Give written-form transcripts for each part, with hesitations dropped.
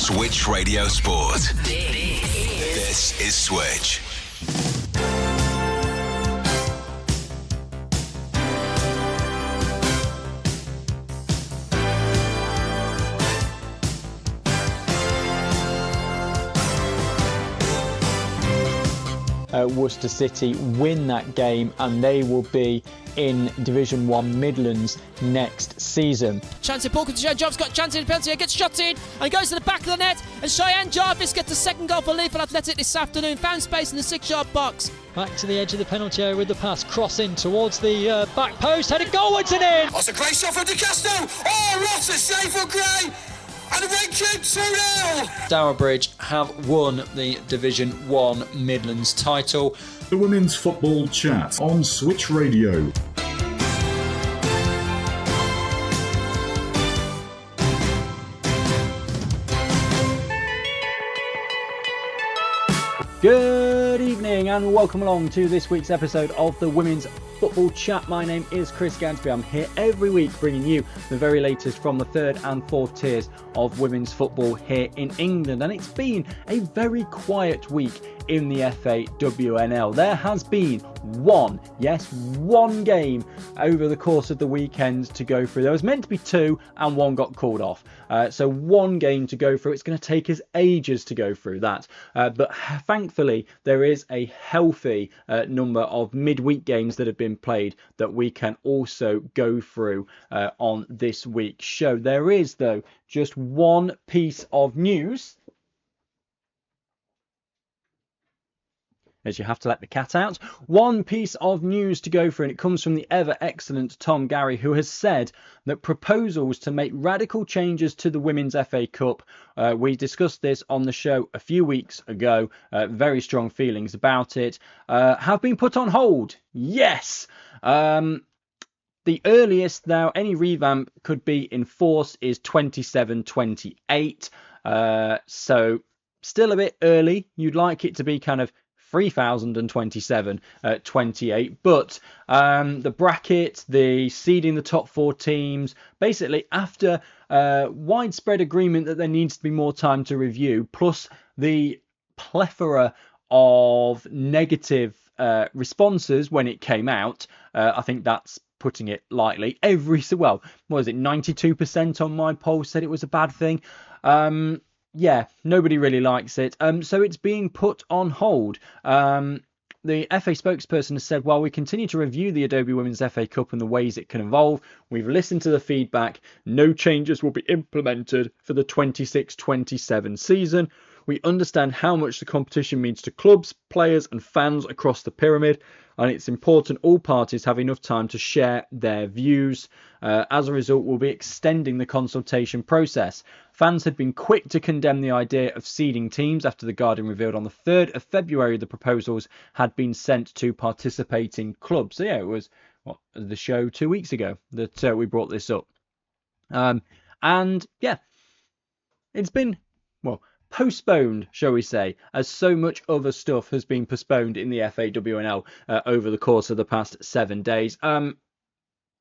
Switch Radio Sport. This is Switch. Worcester City win that game and they will be in Division 1 Midlands next season. Chance in ball comes to Cheyenne Jarvis, got a chance in the penalty, it gets shot in and goes to the back of the net, and Cheyenne Jarvis gets the second goal for Leaford Athletic this afternoon, found space in the 6-yard box. Back to the edge of the penalty area with the pass, cross in towards the back post, headed goalwards and in! That's a great shot from De Castro! Oh, what a save for Gray! And the red kid 2-0! Stourbridge have won the Division 1 Midlands title. The Women's Football Chat on Switch Radio. Good evening and welcome along to this week's episode of the Women's Football Chat. My name is Chris Gadsby. I'm here every week bringing you the very latest from the third and fourth tiers of women's football here in England. And it's been a very quiet week in the FAWNL. There has been one game over the course of the weekend to go through. There was meant to be two and one got called off. So one game to go through. It's going to take us ages to go through that. But thankfully, there is a healthy number of midweek games that have been played that we can also go through on this week's show. There is, though, just one piece of news. As you have to let the cat out. One piece of news to go through, and it comes from the ever excellent Tom Garry, who has said that proposals to make radical changes to the Women's FA Cup, we discussed this on the show a few weeks ago, very strong feelings about it, have been put on hold. Yes! The earliest now any revamp could be in force is 27-28. So still a bit early. You'd like it to be kind of 3027 28, but the bracket, the seeding the top four teams, basically after widespread agreement that there needs to be more time to review, plus the plethora of negative responses when it came out, I think that's putting it lightly. 92% on my poll said it was a bad thing. Yeah, nobody really likes it. So it's being put on hold. The FA spokesperson has said, while we continue to review the Adobe Women's FA Cup and the ways it can evolve, we've listened to the feedback. No changes will be implemented for the 26-27 season. We understand how much the competition means to clubs, players and fans across the pyramid, and it's important all parties have enough time to share their views. As a result, we'll be extending the consultation process. Fans had been quick to condemn the idea of seeding teams after the Guardian revealed on the 3rd of February the proposals had been sent to participating clubs. So yeah, it was the show 2 weeks ago that we brought this up. And yeah, it's been, postponed, shall we say, as so much other stuff has been postponed in the FAWNL over the course of the past 7 days.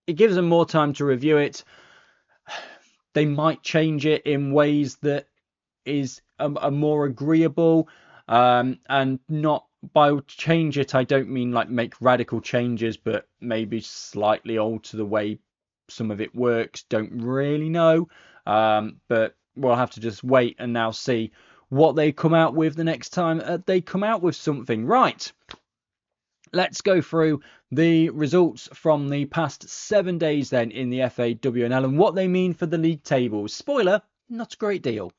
It gives them more time to review it. They might change it in ways that is are more agreeable, and not by change it, I don't mean like make radical changes, but maybe slightly alter the way some of it works. Don't really know, but we'll have to just wait and now see what they come out with the next time they come out with something. Right, let's go through the results from the past 7 days then in the FAWNL and what they mean for the league tables. Spoiler, not a great deal.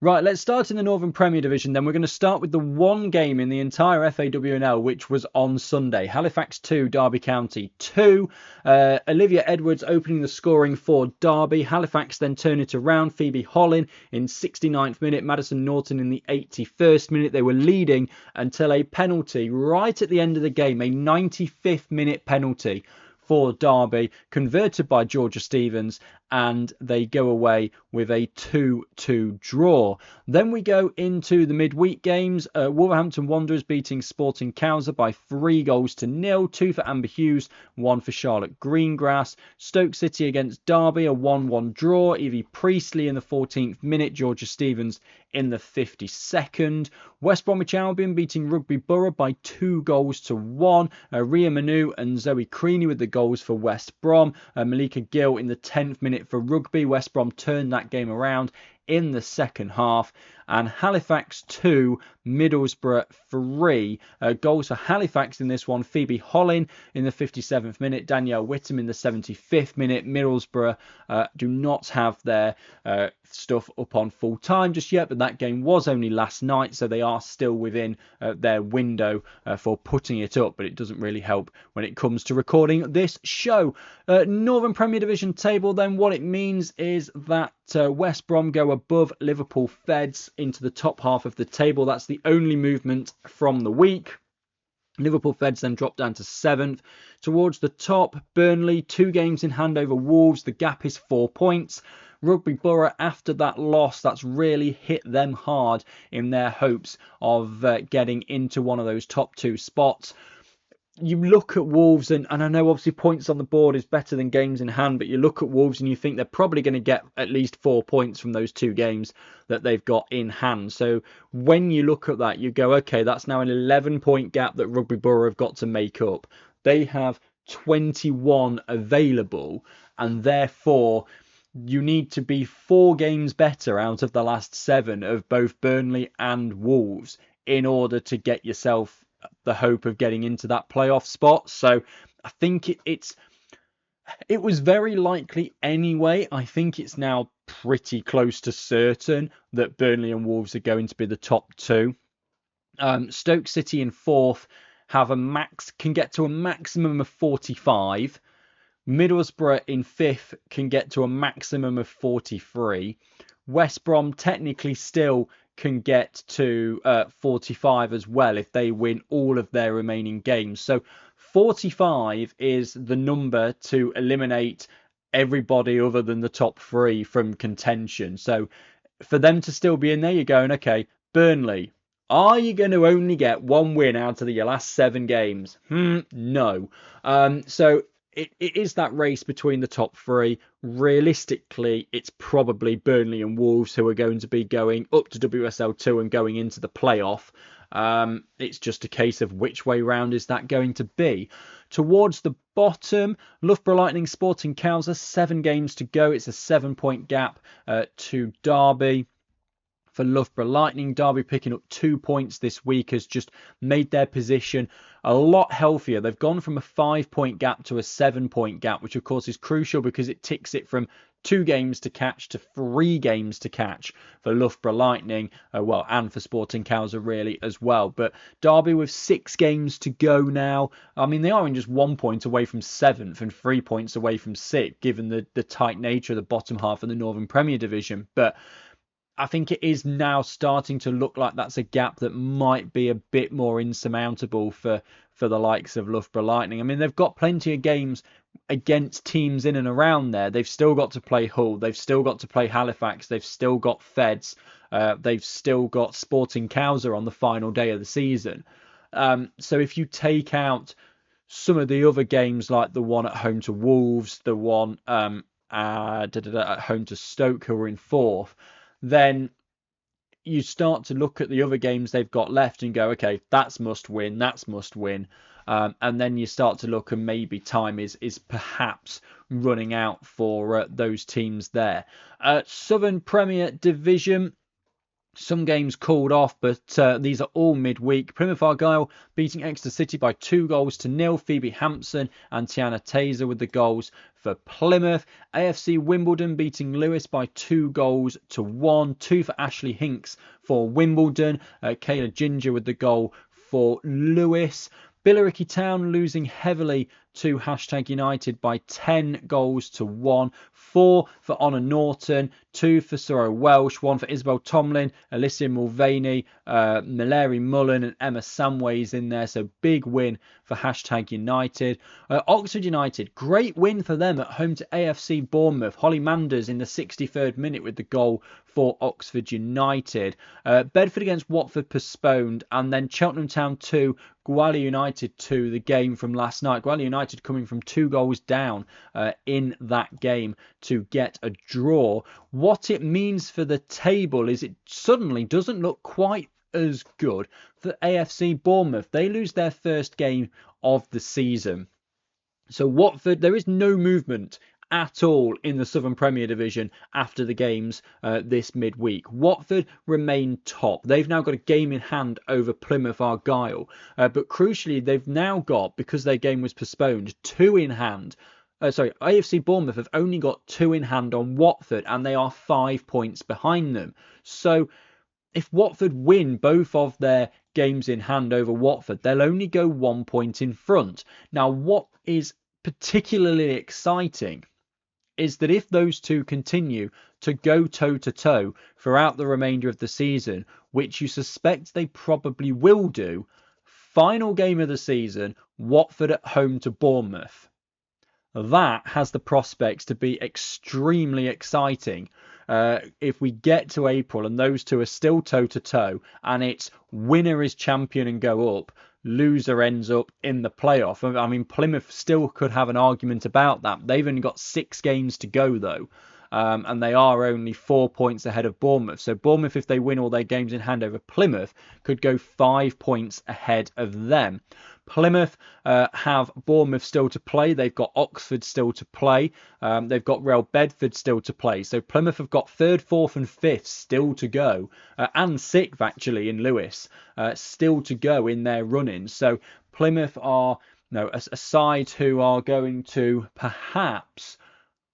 Right, let's start in the Northern Premier Division then. We're going to start with the one game in the entire FAWNL, which was on Sunday. Halifax 2, Derby County 2. Olivia Edwards opening the scoring for Derby. Halifax then turn it around. Phoebe Hollin in 69th minute. Madison Norton in the 81st minute. They were leading until a penalty right at the end of the game, a 95th minute penalty for Derby, converted by Georgia Stevens, and they go away with a 2-2 draw. Then we go into the midweek games. Wolverhampton Wanderers beating Sporting Cowser by 3-0. 2 for Amber Hughes, 1 for Charlotte Greengrass. Stoke City against Derby, a 1-1 draw. Evie Priestley in the 14th minute, Georgia Stevens in the 52nd. West Bromwich Albion beating Rugby Borough by 2-1. Ria Manu and Zoe Creaney with the goals for West Brom. Malika Gill in the 10th minute for Rugby. West Brom turned that game around in the second half. And Halifax 2, Middlesbrough 3. Goals for Halifax in this one: Phoebe Hollin in the 57th minute, Danielle Whittam in the 75th minute. Middlesbrough do not have their stuff up on full time just yet, but that game was only last night, so they are still within their window for putting it up, but it doesn't really help when it comes to recording this show. Northern Premier Division table, then, what it means is that West Brom go above Liverpool Feds into the top half of the table. That's the only movement from the week. Liverpool Feds then drop down to 7th. Towards the top, Burnley, 2 games in hand over Wolves. The gap is 4 points. Rugby Borough, after that loss, that's really hit them hard in their hopes of getting into one of those top 2 spots. You look at Wolves, and I know obviously points on the board is better than games in hand, but you look at Wolves and you think they're probably going to get at least 4 points from those 2 games that they've got in hand. So when you look at that, you go, okay, that's now an 11-point gap that Rugby Borough have got to make up. They have 21 available, and therefore you need to be 4 games better out of the last 7 of both Burnley and Wolves in order to get yourself the hope of getting into that playoff spot. So I think it was very likely anyway. I think it's now pretty close to certain that Burnley and Wolves are going to be the top 2. Stoke City in 4th can get to a maximum of 45. Middlesbrough in 5th can get to a maximum of 43. West Brom technically still can get to 45 as well if they win all of their remaining games. So 45 is the number to eliminate everybody other than the top 3 from contention. So for them to still be in there, you're going, okay, Burnley, are you going to only get 1 win out of your last 7 games? No. So it is that race between the top 3. Realistically, it's probably Burnley and Wolves who are going to be going up to WSL 2 and going into the playoff. It's just a case of which way round is that going to be. Towards the bottom, Loughborough Lightning, Sporting Cowser, 7 games to go. It's a 7-point gap to Derby. For Loughborough Lightning, Derby picking up 2 points this week has just made their position a lot healthier. They've gone from a 5-point gap to a 7-point gap, which of course is crucial because it ticks it from 2 games to catch to 3 games to catch for Loughborough Lightning, and for Sporting Cowser really as well. But Derby with 6 games to go now. I mean, they are in just 1 point away from 7th and 3 points away from 6th, given the tight nature of the bottom half of the Northern Premier Division. But I think it is now starting to look like that's a gap that might be a bit more insurmountable for the likes of Loughborough Lightning. I mean, they've got plenty of games against teams in and around there. They've still got to play Hull. They've still got to play Halifax. They've still got Feds. They've still got Sporting Cowser on the final day of the season. So if you take out some of the other games, like the one at home to Wolves, the one at home to Stoke, who are in 4th, then you start to look at the other games they've got left and go, okay, that's must win. And then you start to look and maybe time is perhaps running out for those teams there. Southern Premier Division, some games called off, but these are all midweek. Plymouth Argyle beating Exeter City by 2-0. Phoebe Hampson and Tiana Taser with the goals for Plymouth. AFC Wimbledon beating Lewis by 2-1. 2 for Ashley Hinks for Wimbledon. Kayla Ginger with the goal for Lewis. Billericay Town losing heavily to #United by 10 goals to 1. 4 for Honor Norton, 2 for Sorrow Welsh, 1 for Isabel Tomlin, Alicia Mulvaney, Mallory Mullen and Emma Samways in there. So big win for #United. Oxford United, great win for them at home to AFC Bournemouth. Holly Manders in the 63rd minute with the goal for Oxford United. Bedford against Watford postponed, and then Cheltenham Town 2, Gwalior United 2, the game from last night. Gwalior United coming from 2 goals down in that game to get a draw. What it means for the table is it suddenly doesn't look quite as good for AFC Bournemouth. They lose their first game of the season. So Watford, there is no movement at all in the Southern Premier Division after the games this midweek. Watford remain top. They've now got a game in hand over Plymouth Argyle. But crucially, they've now got, because their game was postponed, 2 in hand. AFC Bournemouth have only got 2 in hand on Watford, and they are 5 points behind them. So if Watford win both of their games in hand over Watford, they'll only go 1 point in front. Now, what is particularly exciting is that if those two continue to go toe-to-toe throughout the remainder of the season, which you suspect they probably will do, final game of the season, Watford at home to Bournemouth. That has the prospects to be extremely exciting. If we get to April and those two are still toe-to-toe and it's winner is champion and go up, loser ends up in the playoff. I mean, Plymouth still could have an argument about that. They've only got 6 games to go, though. And they are only 4 points ahead of Bournemouth. So Bournemouth, if they win all their games in hand over Plymouth, could go 5 points ahead of them. Plymouth have Bournemouth still to play. They've got Oxford still to play. They've got Real Bedford still to play. So Plymouth have got 3rd, 4th and 5th still to go. And 6th, actually, in Lewis, still to go in their running. So Plymouth are a side who are going to perhaps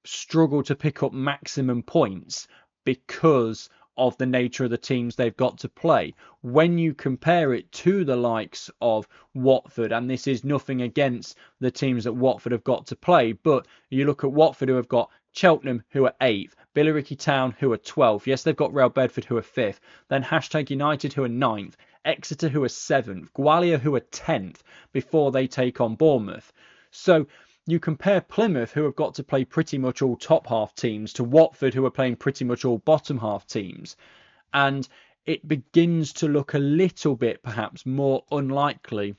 struggle to pick up maximum points because of the nature of the teams they've got to play. When you compare it to the likes of Watford, and this is nothing against the teams that Watford have got to play, but you look at Watford, who have got Cheltenham, who are 8th, Billericay Town, who are 12th. Yes, they've got Real Bedford, who are 5th. Then #United, who are 9th. Exeter, who are 7th. Gwalior, who are 10th, before they take on Bournemouth. So you compare Plymouth, who have got to play pretty much all top half teams, to Watford, who are playing pretty much all bottom half teams. And it begins to look a little bit perhaps more unlikely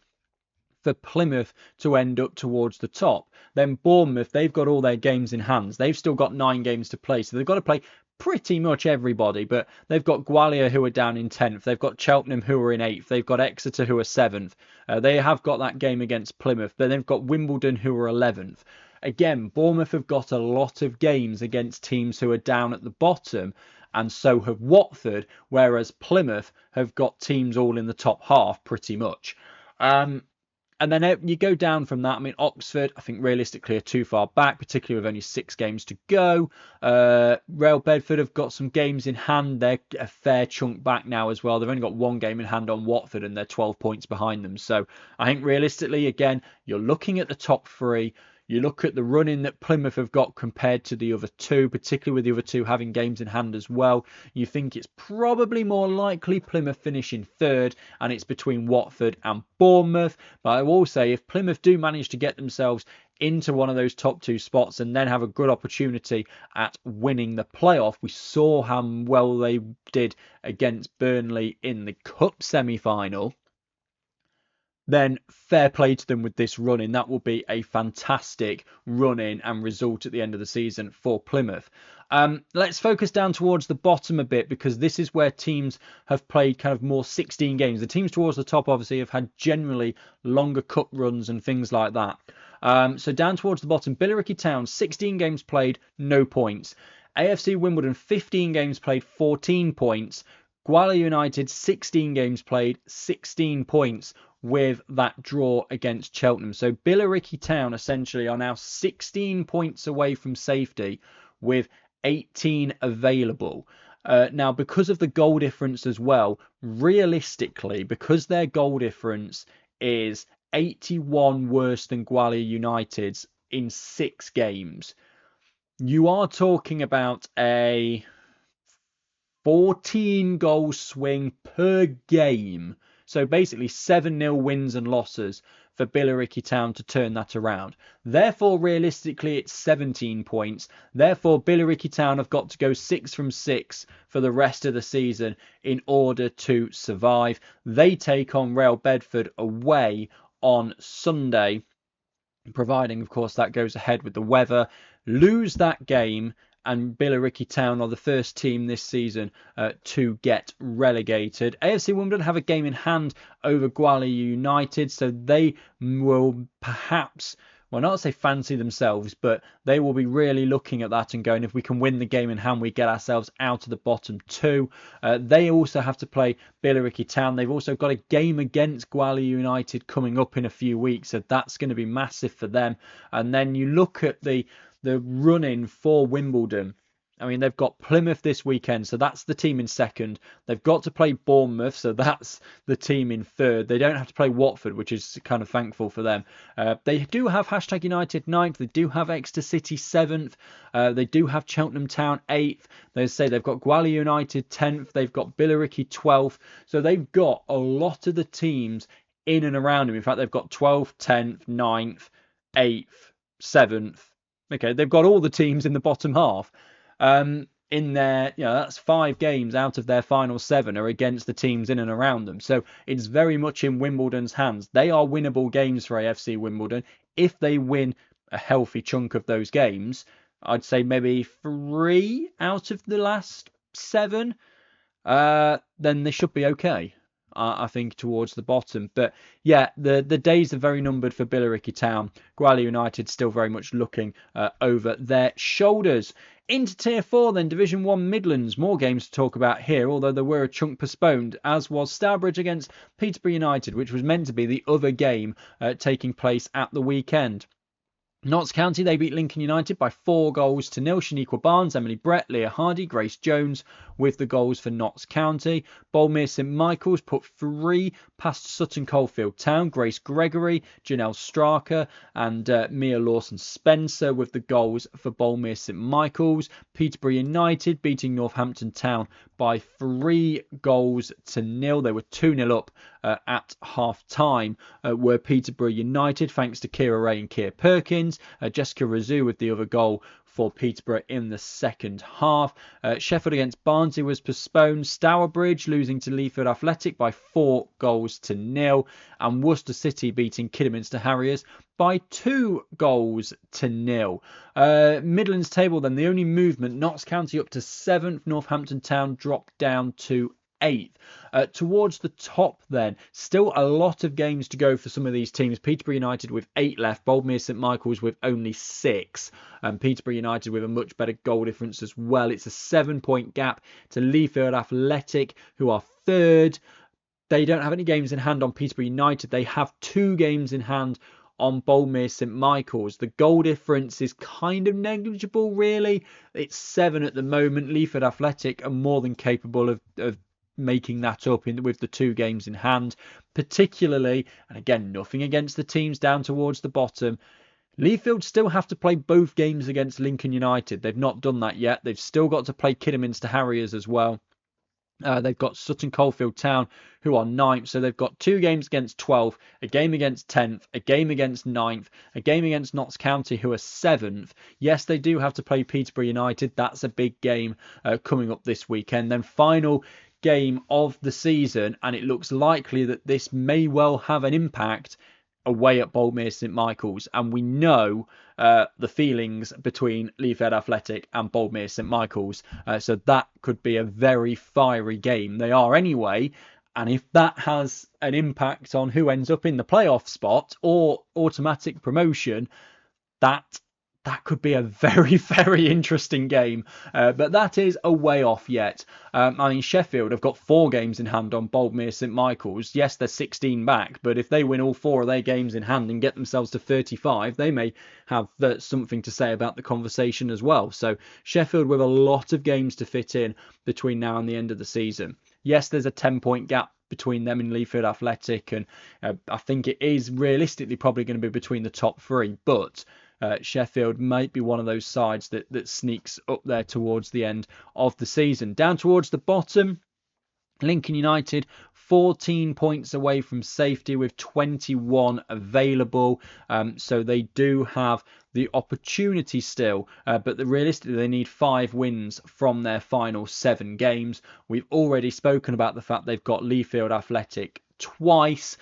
for Plymouth to end up towards the top. Then Bournemouth, they've got all their games in hands. They've still got 9 games to play. So they've got to play pretty much everybody, but they've got Gwalior, who are down in 10th. They've got Cheltenham, who are in 8th. They've got Exeter, who are 7th. They have got that game against Plymouth, but they've got Wimbledon, who are 11th. Again, Bournemouth have got a lot of games against teams who are down at the bottom, and so have Watford, whereas Plymouth have got teams all in the top half pretty much. And then you go down from that. I mean, Oxford, I think realistically are too far back, particularly with only 6 games to go. Real Bedford have got some games in hand. They're a fair chunk back now as well. They've only got 1 game in hand on Watford, and they're 12 points behind them. So I think realistically, again, you're looking at the top 3. You look at the running that Plymouth have got compared to the other 2, particularly with the other 2 having games in hand as well. You think it's probably more likely Plymouth finish in 3rd, and it's between Watford and Bournemouth. But I will say, if Plymouth do manage to get themselves into one of those top 2 spots and then have a good opportunity at winning the playoff, we saw how well they did against Burnley in the Cup semi-final, then fair play to them with this run-in. That will be a fantastic run-in and result at the end of the season for Plymouth. Let's focus down towards the bottom a bit, because this is where teams have played kind of more 16 games. The teams towards the top obviously have had generally longer cup runs and things like that. So down towards the bottom, Billericay Town, 16 games played, no points. AFC Wimbledon, 15 games played, 14 points. Gwalior United, 16 games played, 16 points with that draw against Cheltenham. So Billericay Town essentially are now 16 points away from safety with 18 available. Now, because of the goal difference as well, realistically, because their goal difference is 81 worse than Gwalior United's in 6 games. You are talking about a 14 goal swing per game. So basically 7-0 wins and losses for Billericay Town to turn that around. Therefore, realistically, it's 17 points. Therefore, Billericay Town have got to go 6 from 6 for the rest of the season in order to survive. They take on Real Bedford away on Sunday, providing, of course, that goes ahead with the weather. Lose that game, and Billericay Town are the first team this season to get relegated. AFC Wimbledon have a game in hand over Gwalior United, so they will perhaps, well, not say fancy themselves, but they will be really looking at that and going, if we can win the game in hand, we get ourselves out of the bottom 2. They also have to play Billericay Town. They've also got a game against Gwalior United coming up in a few weeks, so that's going to be massive for them. And then you look at the run-in for Wimbledon. I mean, they've got Plymouth this weekend, so that's the team in second. They've got to play Bournemouth, so that's the team in third. They don't have to play Watford, which is kind of thankful for them. They do have #United 9th. They do have Exeter City 7th. They do have Cheltenham Town 8th. They say they've got Gwalior United 10th. They've got Billericay 12th. So they've got a lot of the teams in and around them. In fact, they've got 12th, 10th, 9th, 8th, 7th. Okay, they've got all the teams in the bottom half. In their, that's 5 games out of their final 7 are against the teams in and around them. So it's very much in Wimbledon's hands. They are winnable games for AFC Wimbledon. If they win a healthy chunk of those games, I'd say maybe 3 out of the last 7, then they should be okay. I think towards the bottom. But yeah, the days are very numbered for Billericay Town. Gwalior United still very much looking over their shoulders. Into Tier 4 then, Division 1 Midlands. More games to talk about here, although there were a chunk postponed, as was Stourbridge against Peterborough United, which was meant to be the other game taking place at the weekend. Notts County, they beat Lincoln United by 4 goals to 0. Shaniqua Barnes, Emily Brett, Leah Hardy, Grace Jones with the goals for Notts County. Boldmere St Michael's put 3 past Sutton Coldfield Town. Grace Gregory, Janelle Straka and Mia Lawson-Spencer with the goals for Boldmere St Michael's. Peterborough United beating Northampton Town by 3 goals to 0. They were 2-0 up at half-time, were Peterborough United, thanks to Kira Ray and Keir Perkins. Jessica Razoo with the other goal for Peterborough in the second half. Sheffield against Barnsley was postponed. Stourbridge losing to Leaford Athletic by 4 goals to 0. And Worcester City beating Kidderminster Harriers by 2 goals to 0. Midlands table then, the only movement, Notts County up to 7th, Northampton Town dropped down to 8th. Towards the top then, still a lot of games to go for some of these teams. Peterborough United with 8 left, Boldmere St Michael's with only 6, and Peterborough United with a much better goal difference as well. It's a 7-point gap to Leafield Athletic, who are 3rd. They don't have any games in hand on Peterborough United. They have 2 games in hand on Boldmere St Michael's. The goal difference is kind of negligible, really. It's 7 at the moment. Leaford Athletic are more than capable of making that up with the 2 games in hand, particularly, and again, nothing against the teams down towards the bottom. Leafield still have to play both games against Lincoln United. They've not done that yet. They've still got to play Kidderminster Harriers as well. They've got Sutton Coldfield Town, who are 9th, so they've got 2 games against 12th, a game against 10th, a game against 9th, a game against Notts County, who are 7th. Yes, they do have to play Peterborough United. That's a big game coming up this weekend. Then final game of the season, and it looks likely that this may well have an impact away at Boldmere St Michael's, and we know the feelings between Leafhead Athletic and Boldmere St Michael's, so that could be a very fiery game. They are anyway, and if that has an impact on who ends up in the playoff spot or automatic promotion, that could be a very, very interesting game. But that is a way off yet. I mean, Sheffield have got 4 games in hand on Boldmere St Michael's. Yes, they're 16 back, but if they win all 4 of their games in hand and get themselves to 35, they may have something to say about the conversation as well. So Sheffield with a lot of games to fit in between now and the end of the season. Yes, there's a 10-point gap between them and Leafield Athletic, and I think it is realistically probably going to be between the top three, but Sheffield might be one of those sides that sneaks up there towards the end of the season. Down towards the bottom, Lincoln United 14 points away from safety with 21 available, so they do have the opportunity still, but realistically they need 5 wins from their final 7 games. We've already spoken about the fact they've got Leafield Athletic twice,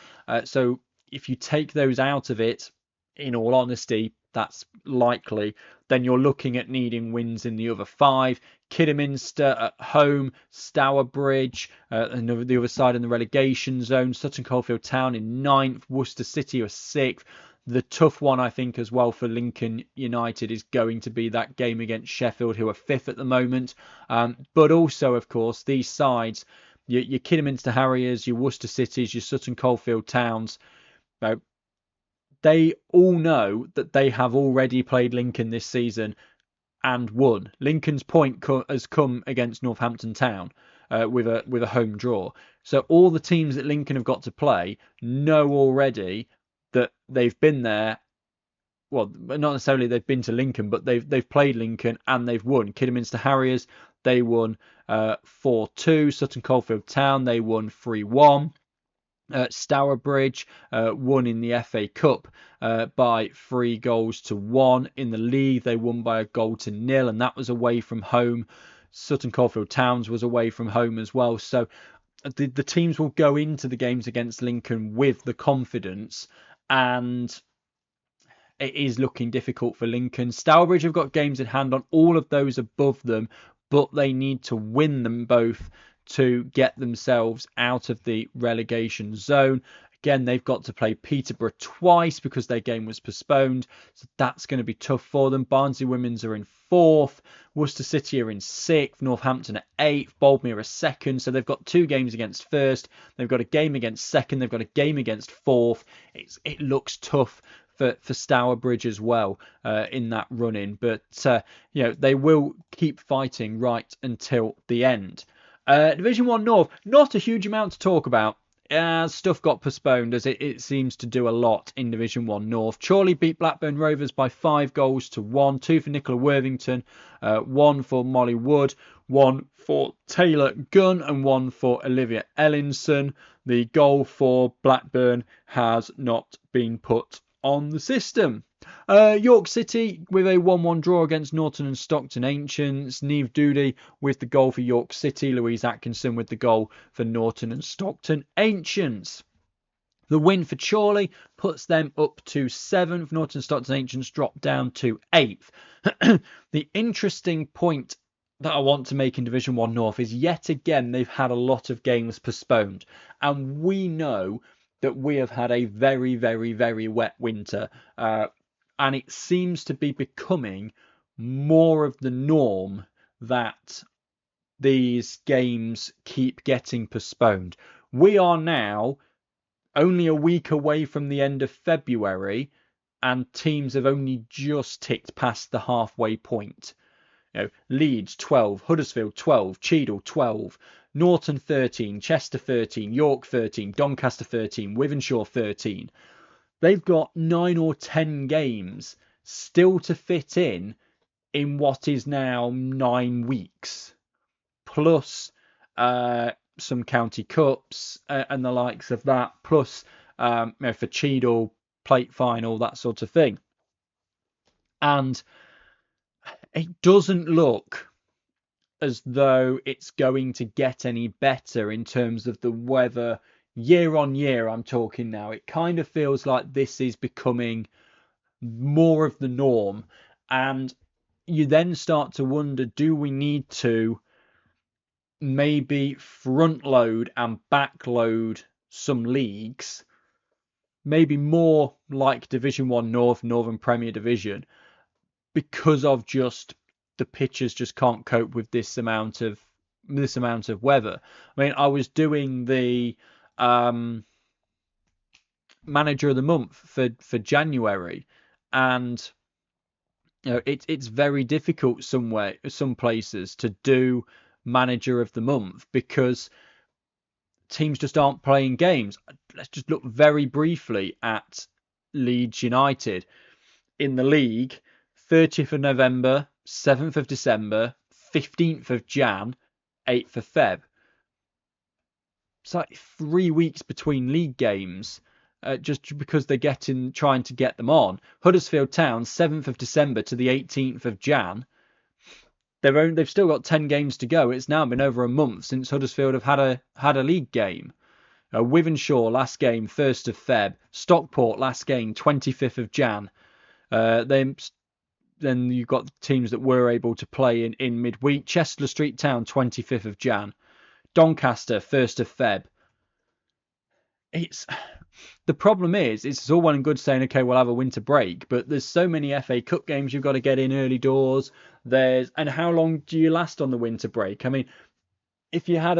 so if you take those out of it, in all honesty, that's likely. Then you're looking at needing wins in the other 5. Kidderminster at home, Stourbridge, and the other side in the relegation zone. Sutton Coldfield Town in 9th, Worcester City are 6th. The tough one, I think, as well for Lincoln United is going to be that game against Sheffield, who are 5th at the moment. But also, of course, these sides, your Kidderminster Harriers, your Worcester Cities, your Sutton Coldfield Towns, they all know that they have already played Lincoln this season and won. Lincoln's point has come against Northampton Town with a home draw. So all the teams that Lincoln have got to play know already that they've been there. Well, not necessarily they've been to Lincoln, but they've played Lincoln and they've won. Kidderminster Harriers, they won 4-2. Sutton Coldfield Town, they won 3-1. Stourbridge won in the FA Cup by 3-1. In the league, they won by 1-0, and that was away from home. Sutton Coldfield Towns was away from home as well. So the teams will go into the games against Lincoln with the confidence, and it is looking difficult for Lincoln. Stourbridge have got games in hand on all of those above them, but they need to win them both to get themselves out of the relegation zone. Again, they've got to play Peterborough twice because their game was postponed, so that's going to be tough for them. Barnsley Women's are in 4th, Worcester City are in 6th, Northampton at 8th, Boldmere are 2nd, so they've got 2 games against 1st, they've got a game against 2nd, they've got a game against 4th. It looks tough for Stourbridge as well in that run-in, but they will keep fighting right until the end. Division 1 North, not a huge amount to talk about. Stuff got postponed, as it seems to do a lot in Division 1 North. Chorley beat Blackburn Rovers by 5-1, 2 for Nicola Worthington, 1 for Molly Wood, 1 for Taylor Gunn, and 1 for Olivia Ellinson. The goal for Blackburn has not been put on the system. York City with a 1-1 draw against Norton and Stockton Ancients. Neve Doody with the goal for York City. Louise Atkinson with the goal for Norton and Stockton Ancients. The win for Chorley puts them up to 7th. Norton and Stockton Ancients drop down to 8th. The interesting point that I want to make in Division 1 North is yet again they've had a lot of games postponed. And we know that we have had a very, very, very wet winter. And it seems to be becoming more of the norm that these games keep getting postponed. We are now only a week away from the end of February, and teams have only just ticked past the halfway point. Leeds 12, Huddersfield 12, Cheadle 12, Norton 13, Chester 13, York 13, Doncaster 13, Wythenshawe 13. They've got 9 or 10 games still to fit in what is now 9 weeks, plus some county cups and the likes of that, plus for Cheadle, plate final, that sort of thing. And it doesn't look as though it's going to get any better in terms of the weather. Year on year, I'm talking now. It kind of feels like this is becoming more of the norm. And you then start to wonder, do we need to maybe front load and back load some leagues? Maybe more like Division 1 North, Northern Premier Division, because of just the pitchers just can't cope with this amount of weather. I mean, I was doing the manager of the month for January, and it's very difficult some places to do manager of the month, because teams just aren't playing games. Let's just look very briefly at Leeds United in the league. 30th of November, 7th of December, 15th of Jan, 8th of Feb. It's like 3 weeks between league games, just because they're trying to get them on. Huddersfield Town, 7th of December to the 18th of Jan. They've still got 10 games to go. It's now been over a month since Huddersfield have had a league game. Wivenshaw last game 1st of Feb. Stockport last game 25th of Jan. Then you've got teams that were able to play in midweek. Chester Street Town 25th of Jan. Doncaster 1st of Feb. The problem is, it's all well and good saying, okay, we'll have a winter break, but there's so many FA Cup games you've got to get in early doors. And how long do you last on the winter break? I mean, if you had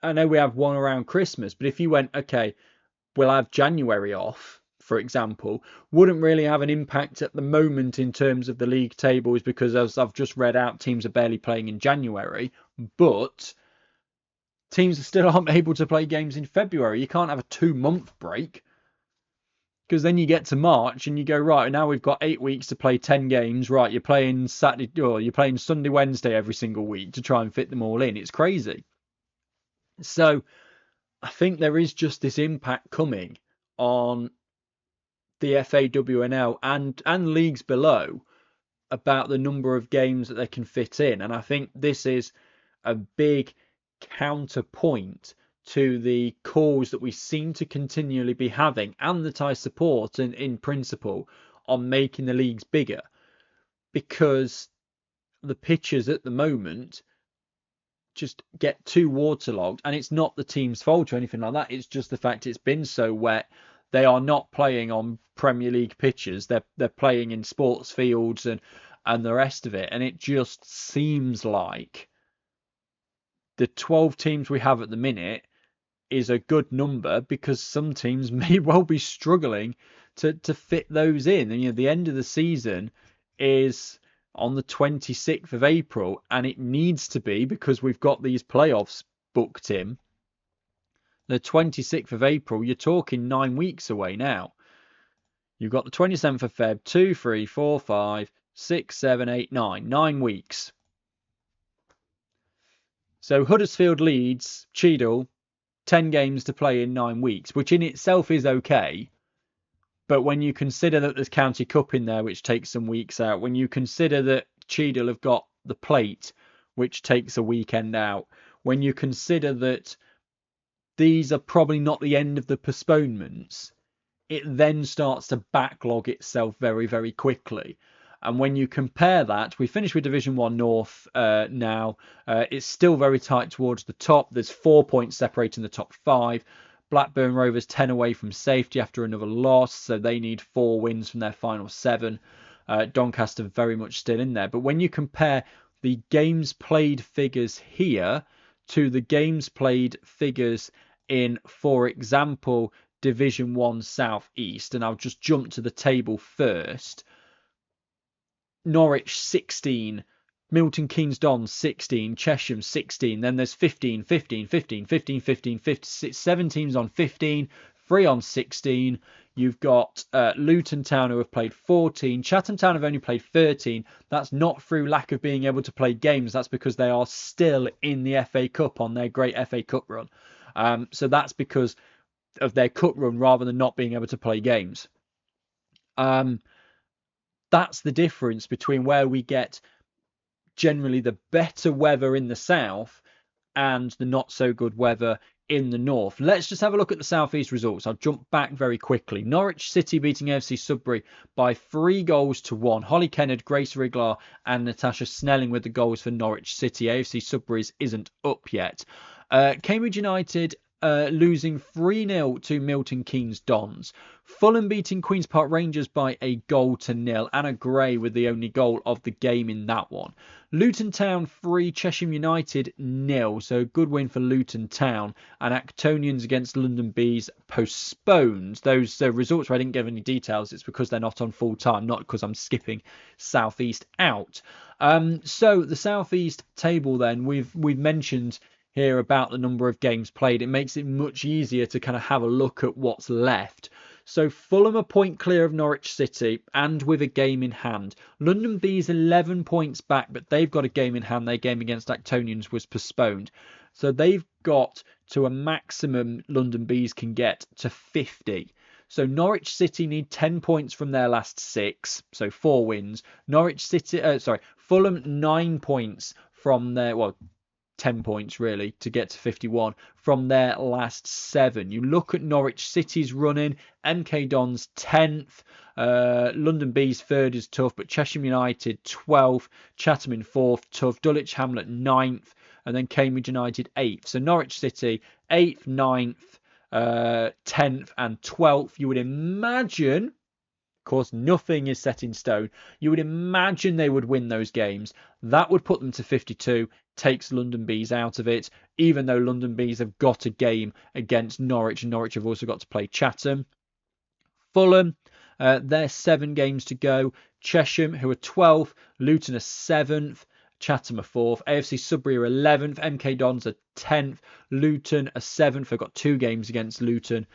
I know we have one around Christmas, but if you went, okay, we'll have January off, for example, wouldn't really have an impact at the moment in terms of the league tables, because as I've just read out, teams are barely playing in January, but teams still aren't able to play games in February. You can't have a 2-month break, because then you get to March and you go, right, now we've got 8 weeks to play 10 games. Right, you're playing Saturday, or you're playing Sunday, Wednesday every single week to try and fit them all in. It's crazy. So I think there is just this impact coming on the FAWNL and leagues below about the number of games that they can fit in. And I think this is a big counterpoint to the calls that we seem to continually be having, and that I support in principle, on making the leagues bigger, because the pitches at the moment just get too waterlogged. And it's not the team's fault or anything like that, it's just the fact it's been so wet. They are not playing on Premier League pitches, they're playing in sports fields and the rest of it, and it just seems like the 12 teams we have at the minute is a good number, because some teams may well be struggling to fit those in. And the end of the season is on the 26th of April, and it needs to be, because we've got these playoffs booked in. The 26th of April, you're talking 9 weeks away now. You've got the 27th of Feb, 2, 3, 4, 5, 6, 7, 8, 9. 9 weeks. So Huddersfield, Leeds, Cheadle, 10 games to play in 9 weeks, which in itself is okay. But when you consider that there's County Cup in there, which takes some weeks out, when you consider that Cheadle have got the Plate, which takes a weekend out, when you consider that these are probably not the end of the postponements, it then starts to backlog itself very, very quickly. And when you compare that, we finished with Division 1 North now. It's still very tight towards the top. There's 4 points separating the top 5. Blackburn Rovers 10 away from safety after another loss, so they need 4 wins from their final 7. Doncaster very much still in there. But when you compare the games played figures here to the games played figures in, for example, Division 1 South East, and I'll just jump to the table first. Norwich 16, Milton Keynes Dons 16, Chesham 16, then there's 15, 15, 15, 15, 15, 15, 7 teams on 15, 3 on 16. You've got Luton Town, who have played 14. Chatham Town have only played 13. That's not through lack of being able to play games. That's because they are still in the FA Cup on their great FA Cup run. So that's because of their cup run rather than not being able to play games. That's the difference between where we get generally the better weather in the south and the not so good weather in the north. Let's just have a look at the southeast results. I'll jump back very quickly. Norwich City beating AFC Sudbury by 3-1. Holly Kennard, Grace Riglar and Natasha Snelling with the goals for Norwich City. AFC Sudbury's isn't up yet. Cambridge United losing 3-0 to Milton Keynes Dons. Fulham beating Queen's Park Rangers by 1-0. Anna Gray with the only goal of the game in that one. Luton Town 3, Chesham United 0. So good win for Luton Town. And Actonians against London Bees postponed. Those results where I didn't give any details, it's because they're not on full time, not because I'm skipping Southeast out. So the Southeast table then, we've mentioned here about the number of games played. It makes it much easier to kind of have a look at what's left. So Fulham are point clear of Norwich City and with a game in hand. London Bees 11 points back, but they've got a game in hand. Their game against Actonians was postponed. So they've got to a maximum London Bees can get to 50. So Norwich City need 10 points from their last 6, so 4 wins. Fulham 9 points from their, 10 points really to get to 51 from their last 7. You look at Norwich City's running, MK Dons 10th, London Bees 3rd is tough, but Cheshire United 12th, Chatham in 4th, tough, Dulwich Hamlet 9th, and then Cambridge United 8th. So Norwich City 8th, 9th, 10th and 12th. You would imagine, of course nothing is set in stone, you would imagine they would win those games. That would put them to 52, takes London Bees out of it, even though London Bees have got a game against Norwich, and Norwich have also got to play Chatham. Fulham, they're 7 games to go. Chesham, who are 12th, Luton are 7th, Chatham are 4th, AFC Sudbury are 11th, MK Dons are 10th, Luton are 7th. They've got 2 games against Luton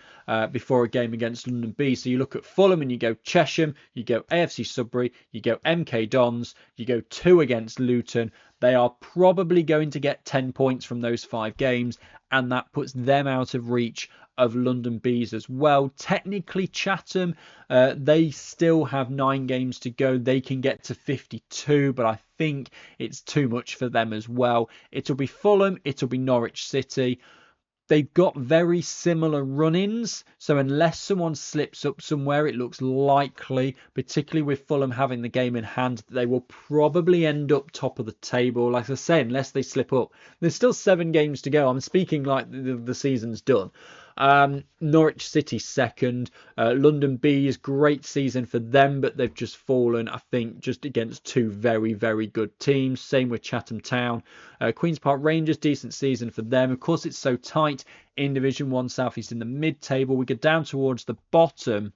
before a game against London B. So you look at Fulham and you go Chesham, you go AFC Sudbury, you go MK Dons, you go 2 against Luton. They are probably going to get 10 points from those 5 games, and that puts them out of reach of London Bees as well. Technically, Chatham, they still have 9 games to go. They can get to 52, but I think it's too much for them as well. It'll be Fulham, it'll be Norwich City. They've got very similar run-ins, so unless someone slips up somewhere, it looks likely, particularly with Fulham having the game in hand, they will probably end up top of the table. Like I say, unless they slip up. There's still 7 games to go. I'm speaking like the season's done. Norwich City 2nd. London Bees, great season for them, but they've just fallen, I think, just against 2 very, very good teams. Same with Chatham Town. Queen's Park Rangers, decent season for them. Of course, it's so tight in Division 1 South East in the mid-table. We get down towards the bottom.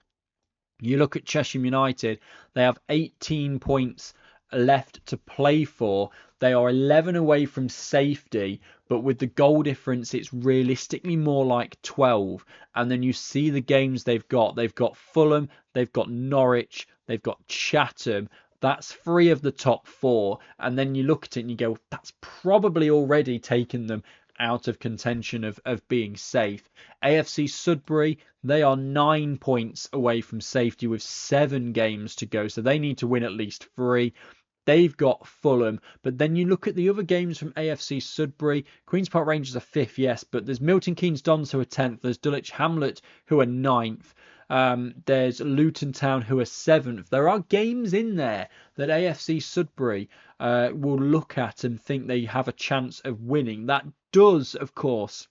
You look at Cheshire United. They have 18 points left to play for. They are 11 away from safety, but with the goal difference, it's realistically more like 12. And then you see the games they've got. They've got Fulham, they've got Norwich, they've got Chatham. That's 3 of the top 4. And then you look at it and you go, that's probably already taken them out of contention of being safe. AFC Sudbury, they are 9 points away from safety with 7 games to go. So they need to win at least 3. They've got Fulham, but then you look at the other games from AFC Sudbury. Queen's Park Rangers are 5th, yes, but there's Milton Keynes Dons who are 10th. There's Dulwich Hamlet who are 9th. There's Luton Town who are 7th. There are games in there that AFC Sudbury will look at and think they have a chance of winning. That does, of course,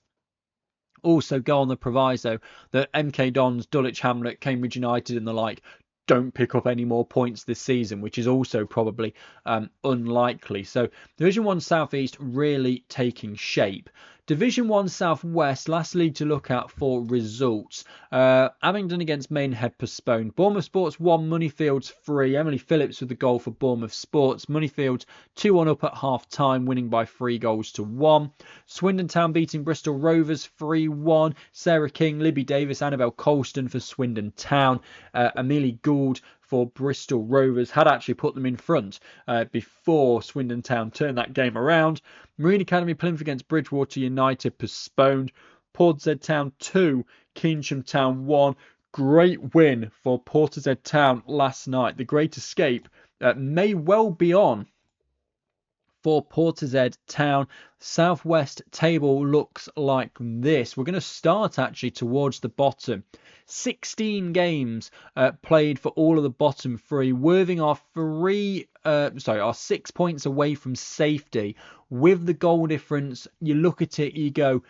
also go on the proviso that MK Dons, Dulwich Hamlet, Cambridge United and the like don't pick up any more points this season, which is also probably unlikely. So Division 1 South East really taking shape. Division 1 South West, last league to look at for results. Abingdon against Maidenhead postponed. Bournemouth Sports 1, Moneyfields 3. Emily Phillips with the goal for Bournemouth Sports. Moneyfields 2-1 up at half time, winning by 3-1. Swindon Town beating Bristol Rovers 3-1. Sarah King, Libby Davis, Annabelle Colston for Swindon Town. Amelie Gould for Bristol Rovers had actually put them in front before Swindon Town turned that game around. Marine Academy Plymouth against Bridgewater United postponed. Portishead Town 2, Keynsham Town 1. Great win for Portishead Town last night. The Great Escape may well be on for Portishead Town. Southwest table looks like this. We're going to start actually towards the bottom. 16 games played for all of the bottom 3. Worthing are 6 points away from safety. With the goal difference, you look at it, you go,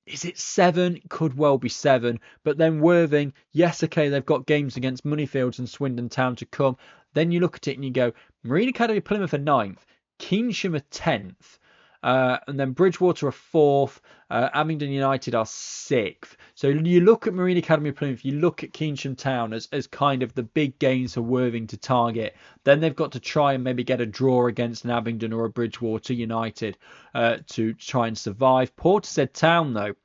is it 7? Could well be 7. But then Worthing, yes, okay, they've got games against Moneyfields and Swindon Town to come. Then you look at it and you go, Marine Academy Plymouth are 9th. Keynsham are 10th. And then Bridgewater are 4th. Abingdon United are 6th. So you look at Marine Academy Plymouth, you look at Keynsham Town as kind of the big games for Worthing to target. Then they've got to try and maybe get a draw against an Abingdon or a Bridgewater United to try and survive. Portishead Town, though,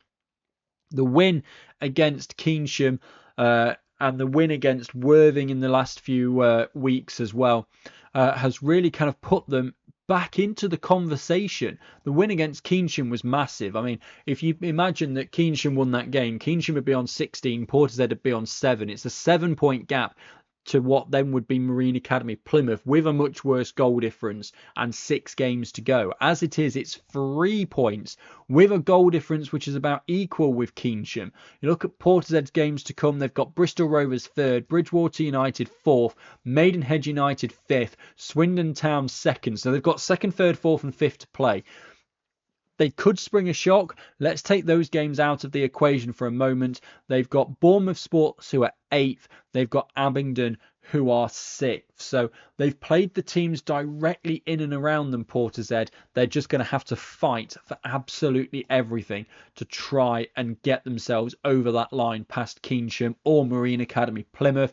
the win against Keynsham and the win against Worthing in the last few weeks as well has really kind of put them back into the conversation. The win against Keynsham was massive. I mean, if you imagine that Keynsham won that game, Keynsham would be on 16, Portishead would be on 7. It's a 7-point gap to what then would be Marine Academy Plymouth with a much worse goal difference and 6 games to go. As it is, it's 3 points with a goal difference which is about equal with Keynsham. You look at Portishead's games to come, they've got Bristol Rovers 3rd, Bridgewater United 4th, Maidenhead United 5th, Swindon Town 2nd. So they've got 2nd, 3rd, 4th and 5th to play. They could spring a shock. Let's take those games out of the equation for a moment. They've got Bournemouth Sports, who are 8th. They've got Abingdon, who are 6th. So they've played the teams directly in and around them, Portishead. They're just going to have to fight for absolutely everything to try and get themselves over that line past Keynsham or Marine Academy Plymouth.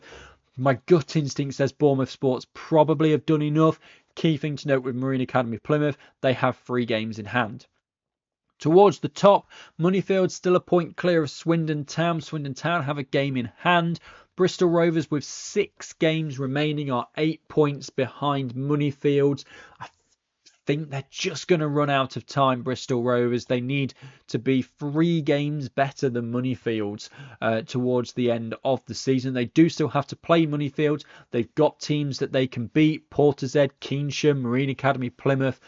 My gut instinct says Bournemouth Sports probably have done enough. Key thing to note with Marine Academy Plymouth, they have 3 games in hand. Towards the top, Moneyfield still a point clear of Swindon Town. Swindon Town have a game in hand. Bristol Rovers with 6 games remaining are 8 points behind Moneyfields. I think they're just going to run out of time, Bristol Rovers. They need to be 3 games better than Moneyfields towards the end of the season. They do still have to play Moneyfields. They've got teams that they can beat: Portishead, Keynsham, Marine Academy Plymouth.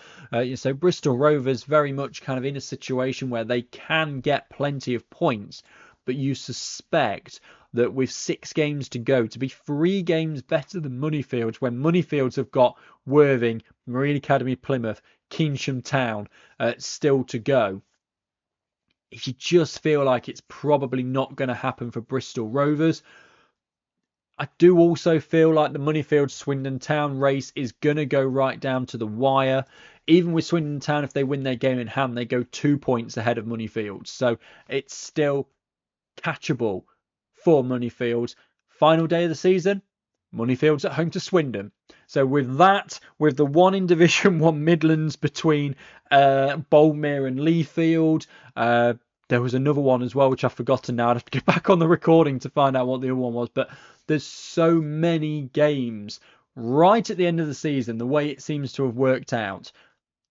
So Bristol Rovers very much kind of in a situation where they can get plenty of points, but you suspect that with 6 games to go, to be 3 games better than Moneyfields, when Moneyfields have got Worthing, Marine Academy Plymouth, Keynsham Town still to go, you just feel like it's probably not going to happen for Bristol Rovers. I do also feel like the Moneyfield Swindon Town race is going to go right down to the wire. Even with Swindon Town, if they win their game in hand, they go 2 points ahead of Moneyfield. So it's still catchable for Moneyfield. Final day of the season, Moneyfield's at home to Swindon. So with that, with the one in Division 1 Midlands between Boldmere and Leafield, there was another one as well, which I've forgotten now. I'd have to get back on the recording to find out what the other one was. But there's so many games right at the end of the season, the way it seems to have worked out,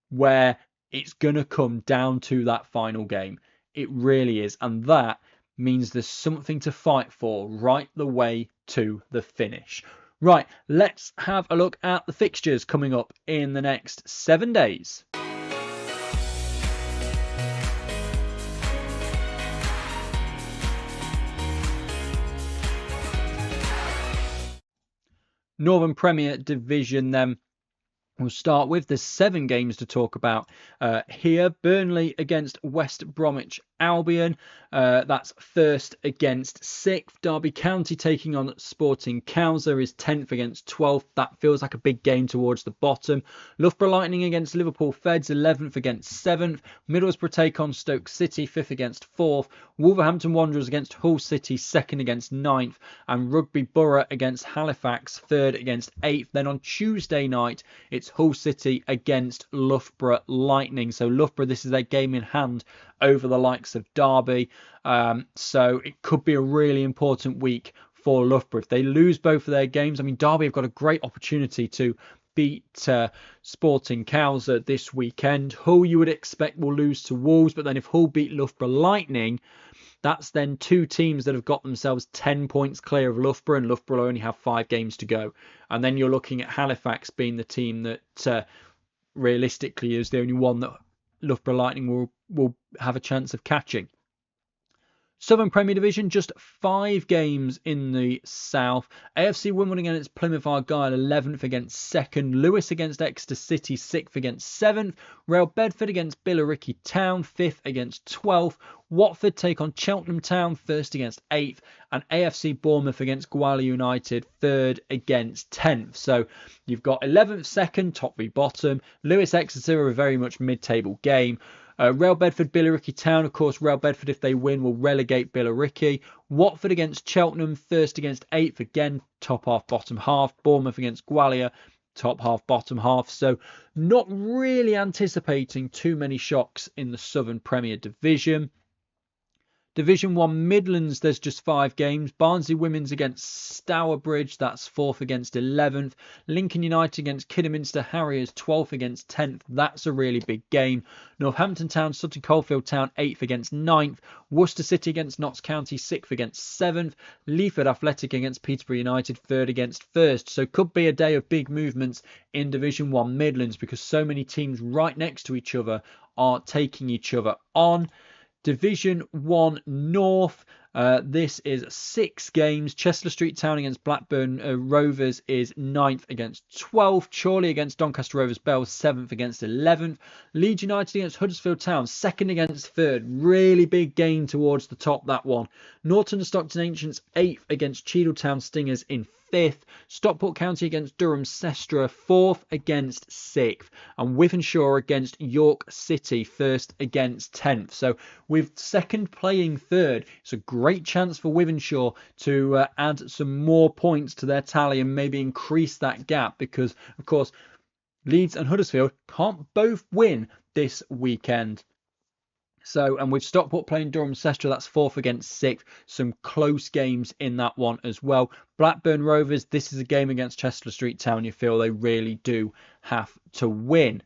where it's going to come down to that final game. It really is. And that means there's something to fight for right the way to the finish. Right, let's have a look at the fixtures coming up in the next 7 days. Northern Premier Division then. We'll start with the 7 games to talk about here. Burnley against West Bromwich Albion. That's 1st against 6th. Derby County taking on Sporting Cowser is 10th against 12th. That feels like a big game towards the bottom. Loughborough Lightning against Liverpool Feds, 11th against 7th. Middlesbrough take on Stoke City, 5th against 4th. Wolverhampton Wanderers against Hull City, 2nd against 9th. And Rugby Borough against Halifax, 3rd against 8th. Then on Tuesday night, it's Hull City against Loughborough Lightning. So Loughborough, this is their game in hand over the likes of Derby. So it could be a really important week for Loughborough. If they lose both of their games, I mean, Derby have got a great opportunity to beat Sporting Cowser this weekend. Hull, you would expect, will lose to Wolves, but then if Hull beat Loughborough Lightning, that's then 2 teams that have got themselves 10 points clear of Loughborough, and Loughborough only have 5 games to go. And then you're looking at Halifax being the team that realistically is the only one that Loughborough Lightning will have a chance of catching. Southern Premier Division, just 5 games in the south. AFC Wimbledon against Plymouth Argyle, 11th against 2nd. Lewis against Exeter City, 6th against 7th. Real Bedford against Billericay Town, 5th against 12th. Watford take on Cheltenham Town, 1st against 8th. And AFC Bournemouth against Gwalior United, 3rd against 10th. So you've got 11th, 2nd, top v bottom. Lewis Exeter are a very much mid-table game. Real Bedford, Billericay Town. Of course, Real Bedford, if they win, will relegate Billericay. Watford against Cheltenham, 1st against 8th. Again, top half, bottom half. Bournemouth against Gwalior, top half, bottom half. So not really anticipating too many shocks in the Southern Premier Division. Division 1 Midlands, there's just 5 games. Barnsley Women's against Stourbridge, that's 4th against 11th. Lincoln United against Kidderminster Harriers, 12th against 10th. That's a really big game. Northampton Town, Sutton Coldfield Town, 8th against 9th. Worcester City against Notts County, 6th against 7th. Leaford Athletic against Peterborough United, 3rd against 1st. So could be a day of big movements in Division 1 Midlands because so many teams right next to each other are taking each other on. Division 1 North, this is 6 games. Chester Street Town against Blackburn Rovers is 9th against 12th. Chorley against Doncaster Rovers Bells, 7th against 11th. Leeds United against Huddersfield Town, 2nd against 3rd. Really big gain towards the top, that one. Norton and Stockton Ancients, 8th against Cheadletown Stingers in 5th. Stockport County against Durham Sestra, 4th against 6th. And Wythenshawe against York City, 1st against 10th. So with 2nd playing 3rd, it's a great chance for Wythenshawe to add some more points to their tally and maybe increase that gap because, of course, Leeds and Huddersfield can't both win this weekend. So, and with Stockport playing Durham Sestra, that's 4th against 6th. Some close games in that one as well. Blackburn Rovers, this is a game against Chester Street Town you feel they really do have to win.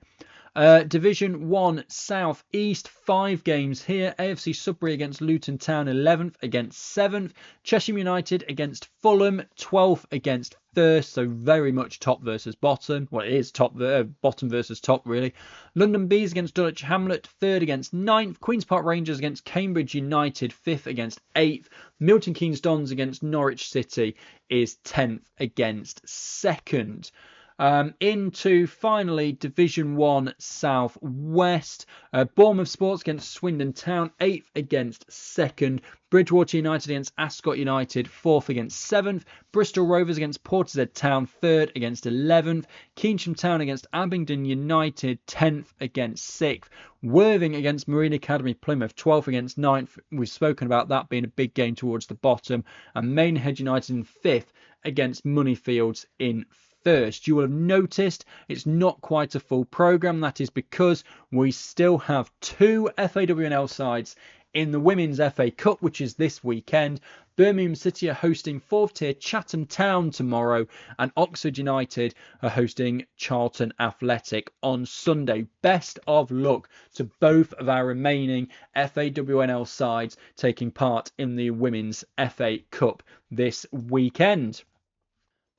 Division 1 South East, 5 games here. AFC Sudbury against Luton Town, 11th against 7th. Cheshire United against Fulham, 12th against 1st. So very much top versus bottom. Well, it is top bottom versus top, really. London Bees against Dulwich Hamlet, 3rd against 9th. Queen's Park Rangers against Cambridge United, 5th against 8th. Milton Keynes Dons against Norwich City is 10th against 2nd. Into finally Division 1 South West. Bournemouth Sports against Swindon Town, 8th against 2nd. Bridgewater United against Ascot United, 4th against 7th. Bristol Rovers against Portishead Town, 3rd against 11th. Keynsham Town against Abingdon United, 10th against 6th. Worthing against Marine Academy Plymouth, 12th against 9th. We've spoken about that being a big game towards the bottom. And Maidenhead United in 5th against Moneyfields in 1st. You will have noticed it's not quite a full programme. That is because we still have 2 FAWNL sides in the Women's FA Cup, which is this weekend. Birmingham City are hosting 4th tier Chatham Town tomorrow, and Oxford United are hosting Charlton Athletic on Sunday. Best of luck to both of our remaining FAWNL sides taking part in the Women's FA Cup this weekend.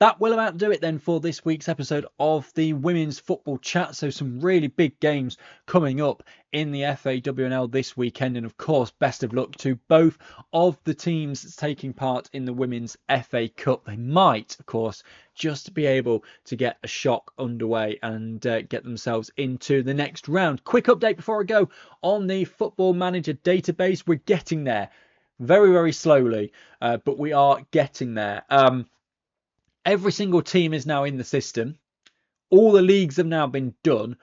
That will about do it then for this week's episode of the Women's Football Chat. So some really big games coming up in the FAWNL this weekend. And of course, best of luck to both of the teams taking part in the Women's FA Cup. They might, of course, just be able to get a shock underway and get themselves into the next round. Quick update before I go on the Football Manager database. We're getting there very, very slowly, but we are getting there. Every single team is now in the system. All the leagues have now been done.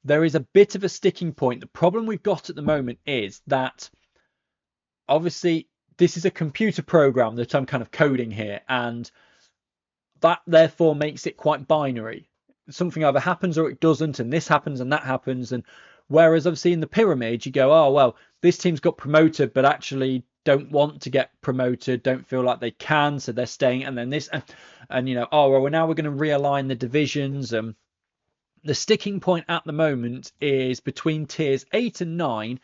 There is a bit of a sticking point. The problem we've got at the moment is that obviously this is a computer program that I'm kind of coding here, and that therefore makes it quite binary. Something either happens or it doesn't, and this happens and that happens. And whereas obviously in the pyramid you go, oh well, this team's got promoted but actually don't want to get promoted, don't feel like they can, so they're staying. And then this, and you know, oh well, now we're going to realign the divisions. The sticking point at the moment is between tiers 8 and 9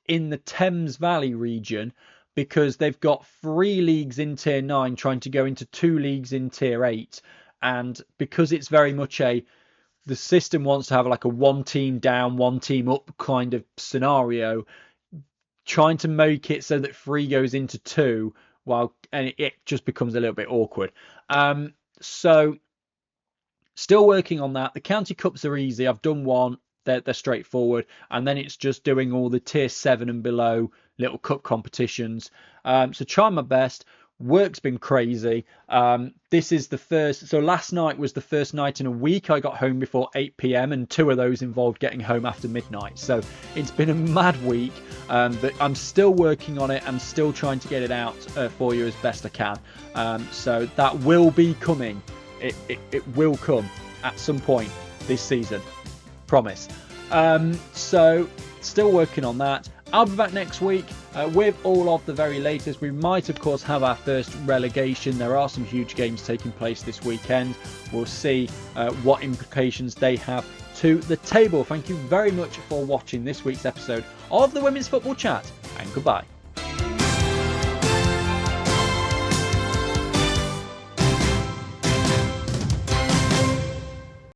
in the Thames Valley region, because they've got 3 leagues in tier 9 trying to go into 2 leagues in tier 8, and because it's very much the system wants to have like a 1 team down, 1 team up kind of scenario. trying to make it so that 3 goes into 2, and it just becomes a little bit awkward. So still working on that. The county cups are easy. I've done one. They're straightforward, and then it's just doing all the tier 7 and below little cup competitions. So trying my best. Work's been crazy. This is the first. So last night was the first night in a week I got home before 8 p.m. and 2 of those involved getting home after midnight. So it's been a mad week, but I'm still working on it. I'm still trying to get it out for you as best I can. So that will be coming. It will come at some point this season. Promise. So still working on that. I'll be back next week with all of the very latest. We might, of course, have our first relegation. There are some huge games taking place this weekend. We'll see what implications they have to the table. Thank you very much for watching this week's episode of the Women's Football Chat, and goodbye.